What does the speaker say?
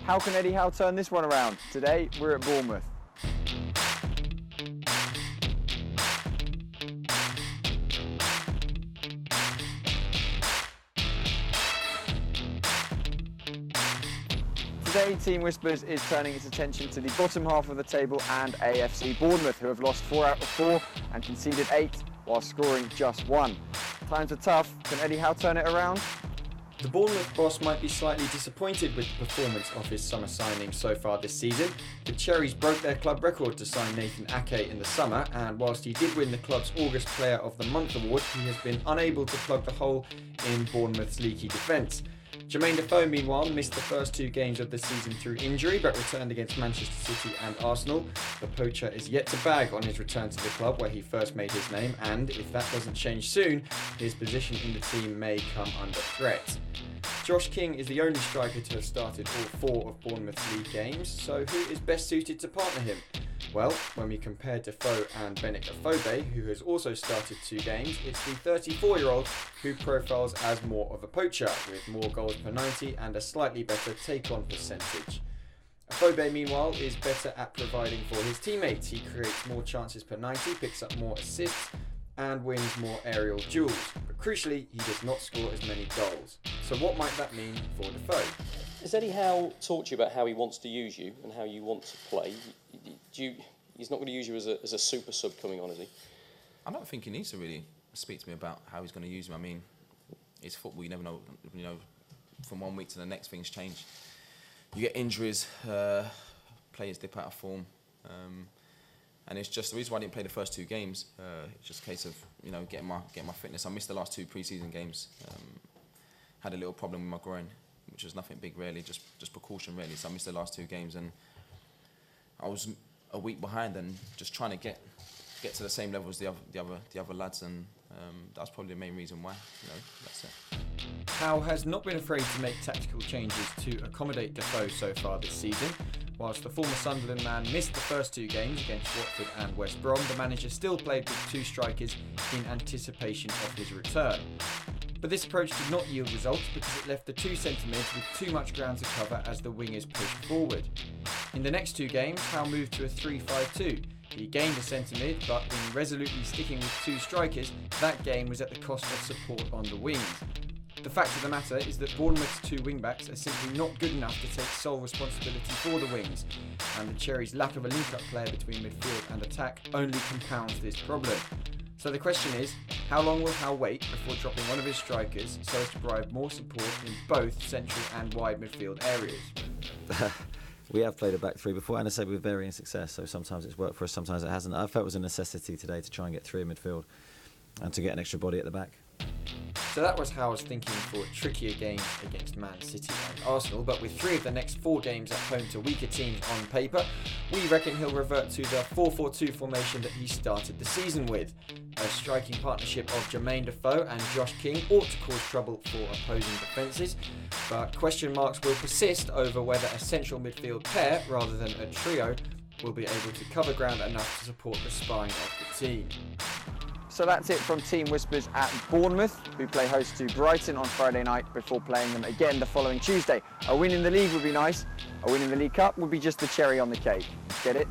How can Eddie Howe turn this one around? Today, we're at Bournemouth. Today, Team Whispers is turning its attention to the bottom half of the table and AFC Bournemouth, who have lost 4 out of 4 and conceded 8 while scoring just 1. Times are tough. Can Eddie Howe turn it around? The Bournemouth boss might be slightly disappointed with the performance of his summer signings so far this season. The Cherries broke their club record to sign Nathan Aké in the summer, and whilst he did win the club's August Player of the Month award, he has been unable to plug the hole in Bournemouth's leaky defence. Jermain Defoe, meanwhile, missed the first 2 games of the season through injury, but returned against Manchester City and Arsenal. The poacher is yet to bag on his return to the club where he first made his name, and if that doesn't change soon, his position in the team may come under threat. Josh King is the only striker to have started all 4 of Bournemouth's league games, so who is best suited to partner him? Well, when we compare Defoe and Benik Afobe, who has also started 2 games, it's the 34-year-old who profiles as more of a poacher, with more goals per 90 and a slightly better take-on percentage. Afobe, meanwhile, is better at providing for his teammates. He creates more chances per 90, picks up more assists, and wins more aerial duels. But crucially, he does not score as many goals. So what might that mean for Defoe? Has Eddie Howe talked to you about how he wants to use you and how you want to play? He's not going to use you as a super sub coming on, is he? I don't think he needs to really speak to me about how he's going to use me. I mean, it's football. You never know. You know, from one week to the next, things change. You get injuries, players dip out of form, and it's just the reason why I didn't play the first 2 games. It's just a case of getting my fitness. I missed the last 2 pre-season games. Had a little problem with my groin, which was nothing big really, just precaution really. So I missed the last 2 games, and I was a week behind and just trying to get to the same level as the other lads, and that's probably the main reason why. That's it. Howe has not been afraid to make tactical changes to accommodate Defoe so far this season. Whilst the former Sunderland man missed the first 2 games against Watford and West Brom, the manager still played with 2 strikers in anticipation of his return. But this approach did not yield results because it left the 2 centre-mids with too much ground to cover as the wingers pushed forward. In the next 2 games, Howe moved to a 3-5-2. He gained a centre-mid, but in resolutely sticking with 2 strikers, that gain was at the cost of support on the wings. The fact of the matter is that Bournemouth's 2 wing-backs are simply not good enough to take sole responsibility for the wings, and the Cherries' lack of a link-up player between midfield and attack only compounds this problem. So the question is, how long will Howe wait before dropping one of his strikers so as to provide more support in both central and wide midfield areas? We have played a back 3 before, and I said with varying success, so sometimes it's worked for us, sometimes it hasn't. I felt it was a necessity today to try and get 3 in midfield and to get an extra body at the back. So that was Howe's thinking for trickier games against Man City and Arsenal, but with 3 of the next 4 games at home to weaker teams on paper, we reckon he'll revert to the 4-4-2 formation that he started the season with. A striking partnership of Jermain Defoe and Josh King ought to cause trouble for opposing defences, but question marks will persist over whether a central midfield pair, rather than a trio, will be able to cover ground enough to support the spine of the team. So that's it from Team Whispers at Bournemouth, who play host to Brighton on Friday night before playing them again the following Tuesday. A win in the league would be nice. A win in the League Cup would be just the cherry on the cake. Get it?